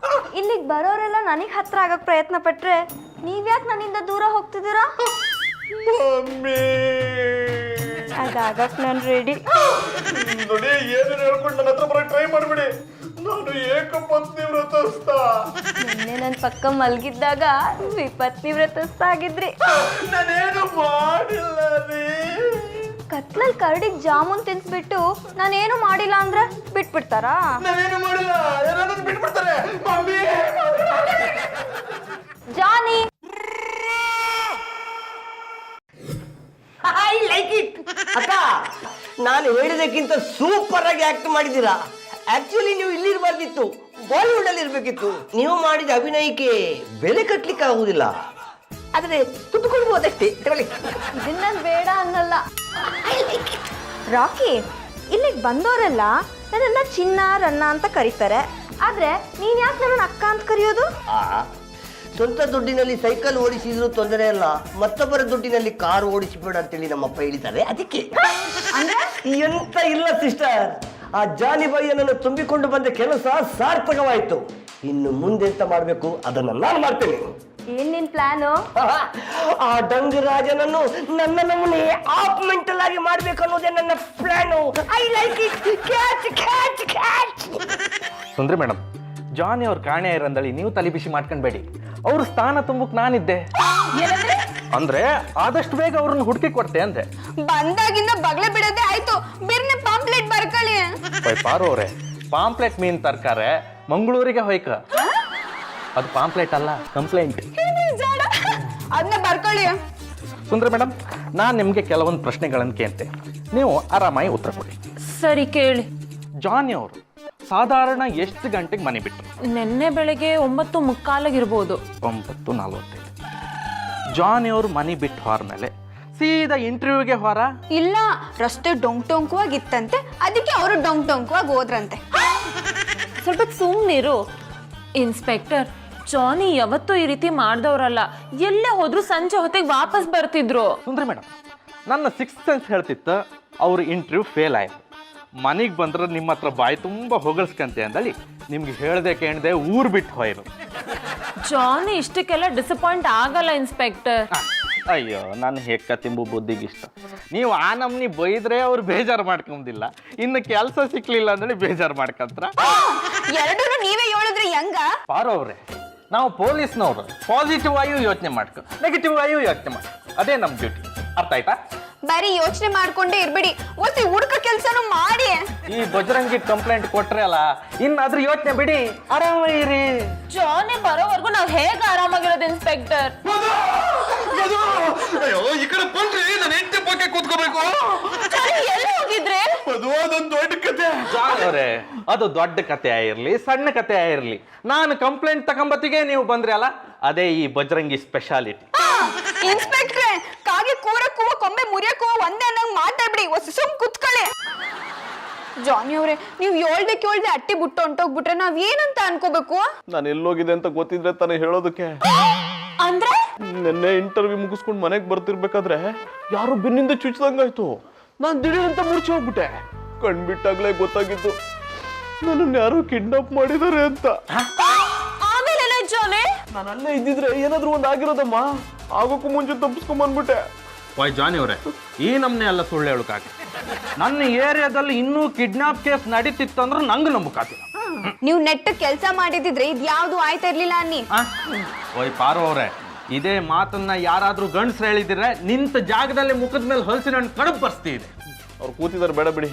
ಇಲ್ಲಿಗೆ ಬರೋರೆಲ್ಲ ನನಗೆ ಹತ್ರ ಆಗಕ್ ಪ್ರಯತ್ನ ಪಟ್ರೆ ನೀವ್ಯಾಕೆ ನನ್ನಿಂದ ದೂರ ಹೋಗ್ತಿದ್ದೀರಾ? ಮಮ್ಮಿ, ಅದಾಗಕ್ ನಾನು ರೆಡಿ. ನೋಡಿ, ಏನು ಹೇಳ್ಕೊಂಡು ನನ್ನ ಹತ್ರ ಬರೋಕೆ ಟ್ರೈ ಮಾಡ್ಬಿಡಿ. ನಾನು ಏಕಪತ್ನಿ ವ್ರತಸ್ಥ. ನಿನ್ನೆ ನನ್ನ ಪಕ್ಕ ಮಲ್ಗಿದ್ದಾಗ ವಿಪತ್ನಿ ವ್ರತಸ್ಥ ಆಗಿದ್ರಿ. ನಾನೇನು ಮಾಡಿಲ್ಲ ರೀ. ಕತ್ಲಲ್ಲಿ ಕರಡಿಗೆ ಜಾಮೂನ್ ತಿನ್ಸ್ಬಿಟ್ಟು ನಾನೇನು ಮಾಡಿಲ್ಲ ಅಂದ್ರೆ ಬಿಟ್ಬಿಡ್ತಾರಾ? ನಾನೇನು ಮಾಡಿಲ್ಲ, ಯಾರಾದ್ರೂ ಬಿಟ್ಬಿಡ್ತಾರೆ. Mummy, Johnny, I like it. ಅಕ್ಕ, ನಾನು ಹೇಳಿದಕ್ಕಿಂತ ಸೂಪರ್ ಆಗಿ ಆಕ್ಟ್ ಮಾಡಿದ್ದೀರಾ. ಆಕ್ಚುಲಿ ನೀವು ಇಲ್ಲಿರ್ಬಾರ್ದಿತ್ತು, ಬಾಲಿವುಡ್ ಅಲ್ಲಿ ಇರ್ಬೇಕಿತ್ತು. ನೀವು ಮಾಡಿದ ಅಭಿನಯಕ್ಕೆ ಬೆಲೆ ಕಟ್ಲಿಕ್ಕೆ ಆಗುದಿಲ್ಲ, ಆದ್ರೆ ದುಡ್ಡು ಕೊಡ್ಬೋದಷ್ಟೇ. ಇದನ್ನ ಬೇಡ ಅನ್ನಲ್ಲ. ರಾಕಿ, ಇಲ್ಲಿಗೆ ಬಂದವರೆಲ್ಲ ನನ್ನನ್ನ ಚಿನ್ನ ರನ್ನ ಅಂತ ಕರೀತಾರೆ, ಆದ್ರೆ ನೀನ್ ಯಾಕೆ ನನ್ನ ಅಕ್ಕ ಅಂತ ಕರೆಯೋದು? ಸ್ವಂತ ದುಡ್ಡಿನಲ್ಲಿ ಸೈಕಲ್ ಓಡಿಸಿದ್ರು ತೊಂದರೆ ಅಲ್ಲ, ಮತ್ತೊಬ್ಬರ ದುಡ್ಡಿನಲ್ಲಿ ಕಾರ್ ಓಡಿಸಬೇಡ ಅಂತೇಳಿ ನಮ್ಮಪ್ಪ ಹೇಳಿದ್ದಾರೆ. ಅದಕ್ಕೆ ಎಂತ ಇಲ್ಲ ಸಿಸ್ಟರ್, ಆ ಜಾನಿ ಬೈಯನನ್ನು ತುಂಬಿಕೊಂಡು ಬಂದ ಕೆಲಸ ಸಾರ್ಥಕವಾಯಿತು. ಇನ್ನು ಮುಂದೆಂತ ಮಾಡಬೇಕು ಅದನ್ನು ನಾನು ಮಾಡ್ತೇನೆ. ಏನ್ ನಿನ್ ಪ್ಲಾನು? ಆ ಡಂಗರಾಜನನ್ನು ನನ್ನ ನಮ್ಮನೆ ಆಫ್ ಮೆಂಟಲ್ ಆಗಿ ಮಾಡ್ಬೇಕು ಅನ್ನೋದೇ ನನ್ನ plan. I like it. Catch catch catch. ಸುಂದ್ರಿ ಮೇಡಮ್, ಜಾನಿ ಅವ್ರ ಕಾಣೆ ಇರಂದಳಿ ನೀವು ತಲೆ ಬಿಸಿ ಮಾಡ್ಕೊಂಡ್ಬೇಡಿ. ಅವ್ರ ಸ್ಥಾನ ತುಂಬಕ್ ನಾನಿದ್ದೆ ಅಂದ್ರೆ ಆದಷ್ಟು ಬೇಗ ಅವ್ರನ್ನ ಹುಡುಕಿ ಕೊಡ್ತೆ ಅಂದೆ. ಬಂದಾಗಿಂದ ಬಗ್ಲೆ ಬಿಡೋದೇ ಆಯ್ತು, ಬಿರ್ನೆ ಪಾಂಪ್ಲೆಟ್ ಬರ್ಕೊಳ್ಳಿ. ಪಾರು ಅವ್ರೆ, ಪಾಂಪ್ಲೆಟ್ ಮೀನ್ ತರ್ಕಾರೆ ಮಂಗಳೂರಿಗೆ ಹೊಯ್ಕ. ಅದು ಪಾಂಪ್ಲೆಟ್ ಅಲ್ಲ, ಕಂಪ್ಲೇಂಟ್. ಅದನ್ನ ಬರ್ಕೊಳ್ಳಿ. ಸುಂದ್ರಿ ಮೇಡಮ್, ನಾನ್ ನಿಮ್ಗೆ ಕೆಲವೊಂದು ಪ್ರಶ್ನೆಗಳನ್ನು ಕೇಳ್ತೆ, ನೀವು ಆರಾಮಾಗಿ ಉತ್ತರ ಕೊಡಿ. ಸರಿ, ಕೇಳಿ. ಜಾನಿ ಅವರು ಸಾಧಾರಣ ಎಷ್ಟು ಗಂಟೆಗೆ ಮನೆ ಬಿಟ್ಟರು? ನಿನ್ನೆ ಬೆಳಗ್ಗೆ 9:45 9:45. ಜಾನಿ ಅವರು ಮನೆ ಬಿಟ್ಟು ಹೊರಮೇಲೆ ಸೀದಾ ಇಂಟರ್ವ್ಯೂಗೆ ಹೊರ? ಇಲ್ಲ, ರಸ್ತೆ ಡೊಂಕವಾಗಿತ್ತಂತೆ, ಅದಕ್ಕೆ ಅವರು ಡೊಂಕವಾಗಿ ಹೋದ್ರಂತೆ. ಸ್ವಲ್ಪ ಸುಮ್ಮನಿರು ಇನ್ಸ್ಪೆಕ್ಟರ್. ಜಾನಿ ಯಾವತ್ತೂ ಈ ರೀತಿ ಮಾಡ್ದವ್ರಲ್ಲ, ಎಲ್ಲೇ ಹೋದ್ರು ಸಂಜೆ ಹೊತ್ತಿಗೆ ವಾಪಸ್ ಬರ್ತಿದ್ರು. ಸುಂದ್ರಿ ಮೇಡಮ್, ನನ್ನ ಸಿಕ್ಸ್ ಸೆನ್ಸ್ ಹೇಳ್ತಿತ್ತು ಅವ್ರ ಇಂಟರ್ವ್ಯೂ ಫೇಲ್ ಆಯ್ತು, ಮನೆಗೆ ಬಂದ್ರೆ ನಿಮ್ಮ ಹತ್ರ ಬಾಯಿ ತುಂಬ ಹೊಗಳ್ಸ್ಕಂತೆ ಅಂದಳಿ ನಿಮ್ಗೆ ಹೇಳ್ದೆ ಕೇಳ್ದೆ ಊರು ಬಿಟ್ಟು ಹೋಯ್ರು. ಜಾನಿ ಇಷ್ಟಕ್ಕೆಲ್ಲ ಡಿಸಪಾಯಿಂಟ್ ಆಗಲ್ಲ ಇನ್ಸ್ಪೆಕ್ಟರ್. ಅಯ್ಯೋ, ನನ್ನ ಹೆಕ್ಕ ತಿಂಬು ಬುದ್ಧಿಗಿಷ್ಟ. ನೀವು ಆ ನಮ್ನಿ ಬೈದ್ರೆ ಅವ್ರು ಬೇಜಾರು ಮಾಡ್ಕೊಂದಿಲ್ಲ, ಇನ್ನು ಕೆಲಸ ಸಿಕ್ಲಿಲ್ಲ ಅಂದ್ರೆ ಬೇಜಾರು ಮಾಡ್ಕಂತ್ರ. ಎರಡೂ ನೀವೇ ಹೇಳಿದ್ರೆ ಹೆಂಗ? ಪಾರು ಅವ್ರೆ, ನಾವು ಪೊಲೀಸ್ನವ್ರು ಪಾಸಿಟಿವ್ ಆಗಿ ಯೋಚನೆ ಮಾಡ್ಕೊ, ನೆಗೆಟಿವ್ ಆಗಿ ಯೋಚನೆ ಮಾಡ್ಕೊ, ಅದೇ ನಮ್ಮ ಡ್ಯೂಟಿ. ಅರ್ಥ ಆಯ್ತಾ? ಬರೀ ಯೋಚನೆ ಮಾಡ್ಕೊಂಡೇ ಇರ್ಬೇಡಿ, ಒತ್ತಿ ಹುಡುಕ ಕೆಲ್ಸನೂ ಮಾಡಿ. ಈ ಬಜರಂಗಿ ಕಂಪ್ಲೇಂಟ್ ಕೊಟ್ರೆ ಅಲ್ಲ, ಇನ್ನಾದ್ರೂ ಯೋಚನೆ ಬಿಡಿ, ಆರಾಮಾಗಿರಿ. ಜಾನಿ ಬರೋವರೆಗೂ ನಾವ್ ಹೇಗೆ ಆರಾಮಾಗಿರೋದು ಇನ್ಸ್ಪೆಕ್ಟರ್? ಅಯ್ಯೋ, ಈ ಕಡೆ ಬಂದ್ರಿ, ನಾನು ಹೆಂಡತಿ ಬಗ್ಗೆ ಕೂತ್ಕೋಬೇಕು. ಎಲ್ಲಿ ಹೋಗಿದ್ರೆ? ಅದು ಅದೊಂದು ದೊಡ್ಡ ಕತೆ. ಅವರೇ, ಅದು ದೊಡ್ಡ ಕತೆ ಆಗಿರ್ಲಿ ಸಣ್ಣ ಕತೆ ಆಗಿರ್ಲಿ, ನಾನು ಕಂಪ್ಲೇಂಟ್ ತಗೊಂಬತ್ತಿಗೆ ನೀವು ಬಂದ್ರಿ ಅಲ್ಲ, ಅದೇ ಈ ಬಜರಂಗಿ ಸ್ಪೆಷಾಲಿಟಿ. ಇನ್ಸ್ಪೆಕ್ಟ್ರೆ, ಕಾಗೆ ಕೂರಕ್ಕೂ ಕೊಂಬೆ ಮುರಿಯಕ್ಕೂ ಒಂದೇ ಅನ್ನಂಗ್ ಮಾತಾಡ್ಬಿಡಿ, ಸುಮ್ ಕುತ್ಕೊಳ್ಳಿ. ಜಾನಿ ಅವ್ರೆ, ನೀವು ಹೇಳ್ದೆ ಅಟ್ಟಿ ಬಿಟ್ಟು ಹೊಂಟೋಗ್ಬಿಟ್ರೆ ನಾವ್ ಏನಂತ ಅನ್ಕೋಬೇಕು? ನಾನು ಎಲ್ಲೋಗಿದೆ ಅಂತ ಗೊತ್ತಿದ್ರೆ ತಾನೇ ಹೇಳೋದಕ್ಕೆ. ಅಂದ್ರೆ ನಿನ್ನೆ ಇಂಟರ್ವ್ಯೂ ಮುಗಿಸ್ಕೊಂಡು ಮನೆಗೆ ಬರ್ತಿರ್ಬೇಕಾದ್ರೆ ಯಾರು ಬೆನ್ನಿಂದ ಚುಚ್ಚಿದಂಗಾಯ್ತು. ನಾನು ದಿಢೀರ್ ಅಂತ ಮುರ್ಚಿ ಹೋಗ್ಬಿಟ್ಟೆ. ಕಣ್ಬಿಟ್ಟಾಗ್ಲೇ ಗೊತ್ತಾಗಿದ್ದು ನನ್ನನ್ನು ಯಾರೋ ಕಿಡ್ನಾಪ್ ಮಾಡಿದ್ದಾರೆ ಅಂತ. ಆಮೇಲೆ ಜಾನಿ ನಾನು ಅಲ್ಲೇ ಇದ್ದಿದ್ರೆ ಏನಾದ್ರೂ ಒಂದು ಆಗಿರೋದಮ್ಮ. ಆಗೋಕ್ಕೂ ಮುಂಚೆ ತಪ್ಪಿಸ್ಕೊಂಬಂದ್ಬಿಟ್ಟೆ. ವಾಯ್ ಜಾನಿ ಅವರೇ, ಈ ನಮ್ನೆ ಎಲ್ಲ ಸುಳ್ಳು ಹೇಳಕ್ಕಾಗಿ ನನ್ನ ಏರಿಯಾದಲ್ಲಿ ಇನ್ನೂ ಕಿಡ್ನಾಪ್ ಕೇಸ್ ನಡೀತಿತ್ತು ಅಂದ್ರೆ ನಂಗೆ ನಂಬಕ್ಕಾಗಿಲ್ಲ. ನೀವು ನೆಟ್ ಕೆಲಸ ಮಾಡಿದಿದ್ರೆ ಇದ್ಯಾವ್ದು ಆಯ್ತಾ ಇರ್ಲಿಲ್ಲ ಅನ್ನಿ. ಓಯ್ ಪಾರು ಅವರೇ, ಇದೇ ಮಾತನ್ನ ಯಾರಾದ್ರೂ ಗಂಡಸ್ರು ಹೇಳಿದ್ರೆ ನಿಂತ ಜಾಗದಲ್ಲಿ ಮುಖದ ಮೇಲೆ ಹೊಲಸಿನ ಹಣ್ಣು ಕಡುಬು ಬರ್ಸ್ತಿದೆ. ಅವ್ರು ಕೂತಿದ್ದಾರೆ, ಬೇಡ ಬಿಡಿ.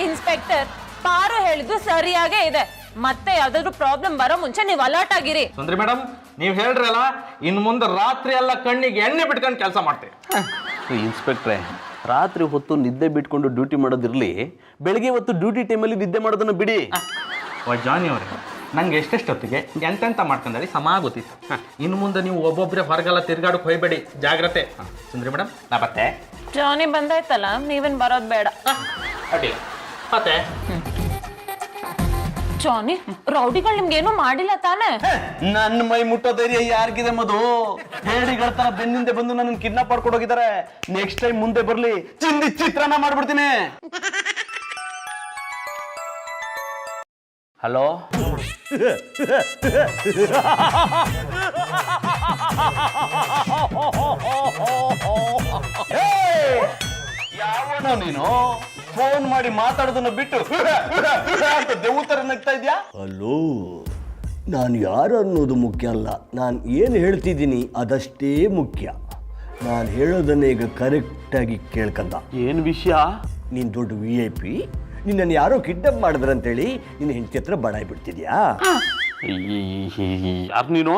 ಇನ್ಸ್ಪೆಕ್ಟರ್, ಪಾರು ಹೇಳಿದ್ದು ಸರಿಯಾಗೇ ಇದೆ. ಮತ್ತೆ ಯಾವ್ದಾದ್ರು ಪ್ರಾಬ್ಲಮ್ ಬರೋ ಮುಂಚೆ ನೀವು ಅಲರ್ಟ್ ಆಗಿರಿ. ಸುಂದ್ರಿ ಮೇಡಮ್, ನೀವು ಹೇಳ್ರಲ್ಲ, ಇನ್ನು ಮುಂದೆ ರಾತ್ರಿ ಎಲ್ಲ ಕಣ್ಣಿಗೆ ಎಣ್ಣೆ ಬಿಟ್ಕೊಂಡು ಕೆಲಸ ಮಾಡ್ತೀವಿ. ಇನ್ಸ್ಪೆಕ್ಟ್ರೆ, ರಾತ್ರಿ ಹೊತ್ತು ನಿದ್ದೆ ಬಿಟ್ಕೊಂಡು ಡ್ಯೂಟಿ ಮಾಡೋದಿರ್ಲಿ, ಬೆಳಿಗ್ಗೆ ಹೊತ್ತು ಡ್ಯೂಟಿ ಟೈಮಲ್ಲಿ ನಿದ್ದೆ ಮಾಡೋದನ್ನ ಬಿಡಿ. ಓಯ್ ಜಾನಿ ಅವರೇ, ನಂಗೆ ಎಷ್ಟೆಷ್ಟೊತ್ತಿಗೆ ಎಂತೆಂತ ಮಾಡ್ಕೊಂಡಲ್ಲಿ ಸಮ ಗೊತ್ತಿತ್ತು. ಇನ್ನು ಮುಂದೆ ನೀವು ಒಬ್ಬೊಬ್ಬರೇ ಹೊರಗೆಲ್ಲ ತಿರ್ಗಾಡಕ್ಕೆ ಹೋಗ್ಬೇಡಿ, ಜಾಗ್ರತೆ. ಸುಂದ್ರಿ ಮೇಡಮ್, ನಾ ಬತ್ತೆ. ಜಾನಿ ಬಂದಾಯ್ತಲ್ಲ, ನೀವೇನ್ ಬರೋದ್ ಬೇಡ. ಅಡ್ಡಿಲ್ಲ, ಮತ್ತೆ ಜಾನಿ, ರೌಡಿಗಳು ನಿಮ್ಗೇನು ಮಾಡಿಲ್ಲ ತಾನೇ? ನನ್ನ ಮೈ ಮುಟ್ಟೋ ಧೈರ್ಯ ಯಾರಿಗಿದೆ ಮಧು? ಹೇಳಿಗಳ ತರ ಬೆನ್ನಿಂದೆ ಬಂದು ನನ್ನ ಕಿಡ್ನಾಪ್ ಮಾಡ್ಕೊಂಡು ಹೋಗಿದ್ದಾರೆ. ನೆಕ್ಸ್ಟ್ ಟೈಮ್ ಮುಂದೆ ಬರ್ಲಿ, ಚಿಂದಿ ಚಿತ್ರಾನ್ನ ಮಾಡ್ಬಿಡ್ತೀನಿ. ಹಲೋ, ಯಾವನೋ ನೀನು? ಫೋನ್ ಮಾಡಿ ಮಾತಾಡೋದನ್ನ ಬಿಟ್ಟು ಅಂತ ದೇವತರ ನಗ್ತಾ ಇದ್ಯಾ? ಹಲೋ, ನಾನು ಯಾರು ಅನ್ನೋದು ಮುಖ್ಯ ಅಲ್ಲ, ನಾನು ಏನು ಹೇಳ್ತಿದ್ದೀನಿ ಅದಷ್ಟೇ ಮುಖ್ಯ. ನಾನು ಹೇಳೋದನ್ನ ಈಗ ಕರೆಕ್ಟಾಗಿ ಕೇಳ್ಕಂದ. ಏನ್ ವಿಷಯ? ನೀನು ದೊಡ್ಡ VIP, ನಿನ್ನನ್ನು ಯಾರೋ ಕಿಡ್ನಾಪ್ ಮಾಡಿದ್ರಂತೇಳಿ ನಿನ್ನ ಹೆಂಡತಿ ಹತ್ರ ಬಡಾಯಿ ಬಿಡ್ತಿದ್ಯಾ? ಯಾರು ನೀನು?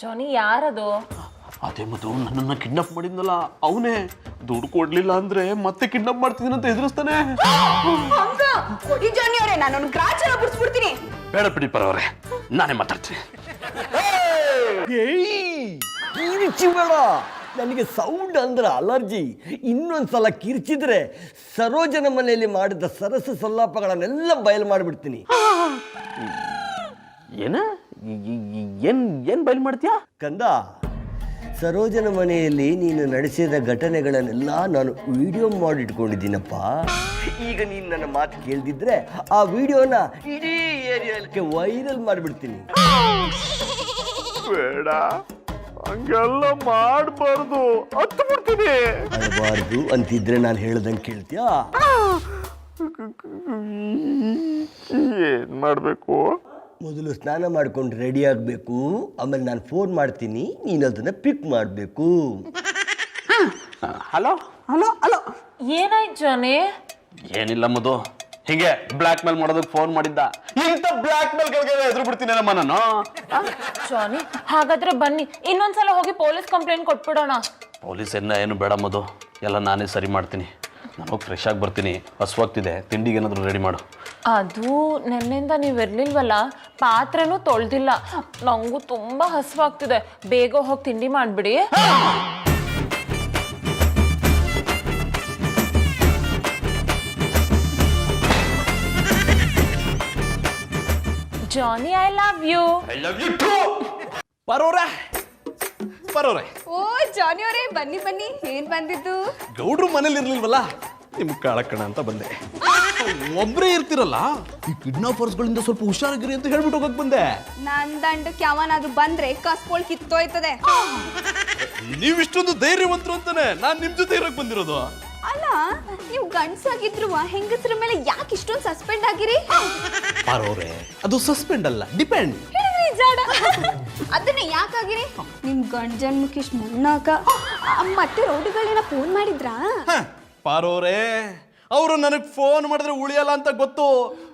ಜಾನಿ, ಯಾರದು? ಅದೇ ಮಧು, ನನ್ನನ್ನ ಕಿಡ್ನಾಪ್ ಮಾಡಿದ್ನಲ್ಲ ಅವನೇ. ದುಡ್ಡು ಕೊಡ್ಲಿಲ್ಲ ಅಂದ್ರೆ ಮತ್ತೆ ಕಿಡ್ನಾಪ್ ಮಾಡ್ತಿದ್ದೀನಿ ಅಂತ ಹೆದರಿಸ್ತಾನೆ. ಕೊಡಿ ಜಾನಿ ಅವರೇ, ನಾನು ಅವ್ನ ಗ್ರಾಚಾರ ಬಿಡಿಸ್ಬಿಡ್ತೀನಿ. ಬೇಡ ಬಿಡಿ ಪರವರೇ, ನಾನೇ ಮಾತಾಡ್ತೀನಿ. ಕಿರ್ಚಿ ಬೇಡ, ನನಗೆ ಸೌಂಡ್ ಅಂದ್ರೆ ಅಲರ್ಜಿ. ಇನ್ನೊಂದ್ಸಲ ಕಿರ್ಚಿದ್ರೆ ಸರೋಜನ ಮನೆಯಲ್ಲಿ ಮಾಡಿದ ಸರಸ ಸಲ್ಲಾಪಗಳನ್ನೆಲ್ಲ ಬಯಲು ಮಾಡಿಬಿಡ್ತೀನಿ. ಏನ ಏನ್ ಏನ್ ಬಯಲು ಮಾಡ್ತೀಯಾ? ಕಂದ, ಸರೋಜನ ಮನೆಯಲ್ಲಿ ನೀನು ನಡೆಸಿದ ಘಟನೆಗಳನ್ನೆಲ್ಲ ನಾನು ವಿಡಿಯೋ ಮಾಡಿಟ್ಕೊಂಡಿದ್ದೀನಪ್ಪ. ಈಗ ನೀನು ನನ್ನ ಮಾತು ಕೇಳ್ದಿದ್ರೆ ಆ ವಿಡಿಯೋನ ಇಡೀ ಏರಿಯಾಕ್ಕೆ ವೈರಲ್ ಮಾಡಿಬಿಡ್ತೀನಿ. ಬೇಡ, ಹಂಗೆಲ್ಲ ಮಾಡಬಾರ್ದು, ಹತ್ತು ಬಿಡ್ತೀನಿ. ಮಾಡಬಾರ್ದು ಅಂತಿದ್ರೆ ನಾನು ಹೇಳ್ದಂಗೆ ಕೇಳ್ತೀಯಾ? ಏನ್ ಮಾಡ್ಬೇಕು? ಮೊದಲು ಸ್ನಾನ ಮಾಡ್ಕೊಂಡು ರೆಡಿ ಆಗಬೇಕು. ಆಮೇಲೆ ನಾನು ಫೋನ್ ಮಾಡ್ತೀನಿ, ನೀನು ಅದನ್ನು ಪಿಕ್ ಮಾಡಬೇಕು. Hello hello hello. ಏನಾಯ್ತು ಜಾನಿ? ಏನಿಲ್ಲ ಮಧು, ಹೀಗೆ ಬ್ಲ್ಯಾಕ್ ಮೇಲ್ ಮಾಡೋದಕ್ಕೆ ಫೋನ್ ಮಾಡಿದ್ದ. ಇಂಥ ಬ್ಲ್ಯಾಕ್ ಮೇಲ್ ಎದುರು ಬಿಡ್ತೀನಿ ನಮ್ಮ ನಾನು. ಜಾನಿ, ಹಾಗಾದ್ರೆ ಬನ್ನಿ, ಇನ್ನೊಂದ್ಸಲ ಹೋಗಿ ಪೊಲೀಸ್ ಕಂಪ್ಲೇಂಟ್ ಕೊಟ್ಬಿಡೋಣ. ಪೊಲೀಸ್ ಏನು ಬೇಡ ಮಧು, ಎಲ್ಲ ನಾನೇ ಸರಿ ಮಾಡ್ತೀನಿ. ನಾನು ಹೋಗಿ ಫ್ರೆಶ್ ಆಗಿ ಬರ್ತೀನಿ, ಹಸುವಾಗ್ತಿದೆ, ತಿಂಡಿಗೆ ಏನಾದರೂ ರೆಡಿ ಮಾಡು. ಅದು ನೆನ್ನೆಯಿಂದ ನೀವು ಇರ್ಲಿಲ್ವಲ್ಲ, ಪಾತ್ರೆನೂ ತೊಳ್ದಿಲ್ಲ. ನಂಗೂ ತುಂಬಾ ಹಸುವಾಗ್ತಿದೆ, ಬೇಗ ಹೋಗಿ ತಿಂಡಿ ಮಾಡ್ಬಿಡಿ. Johnny, I love you. I love you too. ಬರೋರೆ. ಓ ಜಾನಿ ಅವರೇ, ಬನ್ನಿ ಬನ್ನಿ. ಏನ್ ಬಂದಿದ್ದು? ಗೌಡ್ರು ಮನೇಲಿ ಇರ್ಲಿಲ್ವಲ್ಲ, ನಿಮ್ಗೆ ಕಾಳಕ್ಕಣ ಅಂತ ಬಂದೆ. ಒಬ್ಬರೇ ಇರ್ತಿರಲ್ಲ, ಈ ಕಿಡ್ನಾಪರ್ಸ್ಗಳಿಂದ ಸ್ವಲ್ಪ ಹುಷಾರಾಗಿರಿ ಅಂತ ಹೇಳ್ಬಿಟ್ಟು ಹೋಗಕ್ ಬಂದೆ. ನನ್ ದಂಡಕ್ಕೆ ಯಾವನಾದ್ರೂ ಬಂದ್ರೆ ಕಸ್ಕೊಳ್ ಕಿತ್ತೋಯ್ತದೆ. ನೀವ್ ಇಷ್ಟೊಂದು ಧೈರ್ಯವಂತರು ಅಂತಾನೆ ನಾನ್ ನಿಮ್ ಜೊತೆ ಇರಕ್ ಬಂದಿರೋದು. ಅಲ್ಲ, ನೀವು ಗಂಡ್ಸಾಗಿದ್ರು ಹೆಂಗಸ್ರ ಮೇಲೆ ಯಾಕೆ ಇಷ್ಟೊಂದು ಸಸ್ಪೆಂಡ್ ಆಗಿರಿ? ಪಾರೋರೆ, ಅದು ಸಸ್ಪೆಂಡ್ ಅಲ್ಲ, ಡಿಪೆಂಡ್. ಅದನ್ನ ಯಾಕಾಗಿರಿ? ನಿಮ್ ಗಂಡ್ ಜನ್ಮಕ್ಕೆ ಇಷ್ಟು ಮಣ್ಣಾಕ ಮತ್ತೆ ರೌಡಿಗಳೇನ ಫೋನ್ ಮಾಡಿದ್ರಾ? ಪಾರೋರೆ, ಅವರು ನನಗ್ ಫೋನ್ ಮಾಡಿದ್ರೆ ಉಳಿಯಲ್ಲ ಅಂತ ಗೊತ್ತು.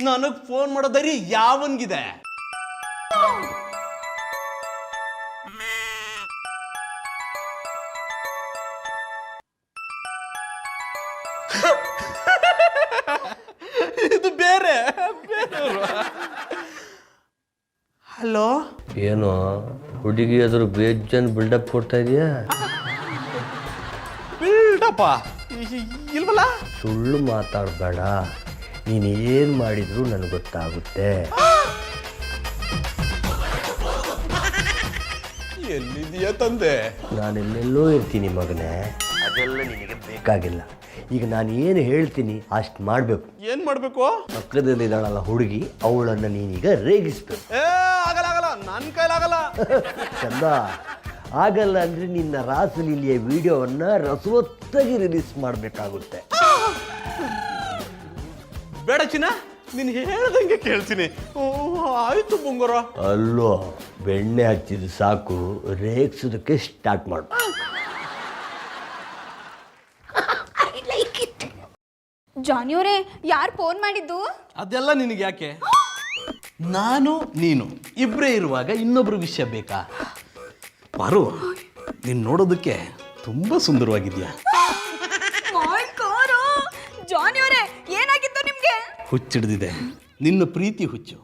ನನಗ್ ಫೋನ್ ಮಾಡೋ ಧೈರ್ಯ ಯಾವನ್ಗಿದೆ? ಇದು ಬೇರೆ ಹಲೋ. ಏನೋ ಹುಡುಗಿ ಅದ್ರ ಬೇಜನ್ ಬಿಲ್ಡಪ್ ಕೊಡ್ತಾ ಇದೆಯಾ? ಬಿಲ್ಡಪ್ಪ ಇಲ್ವಲ್ಲ. ಸುಳ್ಳು ಮಾತಾಡಬೇಡ, ನೀನು ಏನು ಮಾಡಿದ್ರು ನನಗೆ ಗೊತ್ತಾಗುತ್ತೆ. ಎಲ್ಲಿದೆಯಾ ತಂದೆ? ನಾನೆಲ್ಲೆಲ್ಲೋ ಇರ್ತೀನಿ ಮಗನೇ, ಅದೆಲ್ಲ ನಿನಗೆ ಬೇಕಾಗಿಲ್ಲ. ಈಗ ನಾನು ಏನು ಹೇಳ್ತೀನಿ ಅಷ್ಟು ಮಾಡಬೇಕು. ಏನ್ ಮಾಡ್ಬೇಕು? ಪಕ್ಕದಲ್ಲಿದ್ದಾಳಲ್ಲ ಹುಡುಗಿ, ಅವಳನ್ನು ನೀನೀಗ ರೇಗಿಸ್ಬೇಕು. ಆಗಲ್ಲ, ನನ್ನ ಕೈಲಾಗಲ್ಲ. ಚಂದ, ಆಗಲ್ಲ ಅಂದರೆ ನಿನ್ನ ರಾಸಲೀಲೆಯ ವಿಡಿಯೋವನ್ನು ರಸವತ್ತಾಗಿ ರಿಲೀಸ್ ಮಾಡಬೇಕಾಗುತ್ತೆ. ಬೇಡ ಚಿನ್ನ, ನೀನು ಹೇಳ್ದಂಗೆ ಕೇಳ್ತೀನಿ. ಆಯ್ತು ಬುಂಗರ. ಅಲ್ಲೋ, ಬೆಣ್ಣೆ ಹಚ್ಚಿದ ಸಾಕು, ರೇಗಿಸೋದಕ್ಕೆ ಸ್ಟಾರ್ಟ್ ಮಾಡು. ಜಾನಿ ಅವರೇ, ಯಾರು ಫೋನ್ ಮಾಡಿದ್ದು? ಅದೆಲ್ಲ ನಿನಗೆ ಯಾಕೆ? ನಾನು ನೀನು ಇಬ್ಬರೇ ಇರುವಾಗ ಇನ್ನೊಬ್ರು ವಿಷಯ ಬೇಕಾ? ಪಾರು, ನೀನು ನೋಡೋದಕ್ಕೆ ತುಂಬಾ ಸುಂದರವಾಗಿದ್ಯಾ. ಜಾನಿ ಅವರೇ, ಏನಾಗಿತ್ತು ನಿಮ್ಗೆ? ಹುಚ್ಚಿಡ್ದಿದೆ, ನಿನ್ನ ಪ್ರೀತಿ ಹುಚ್ಚು.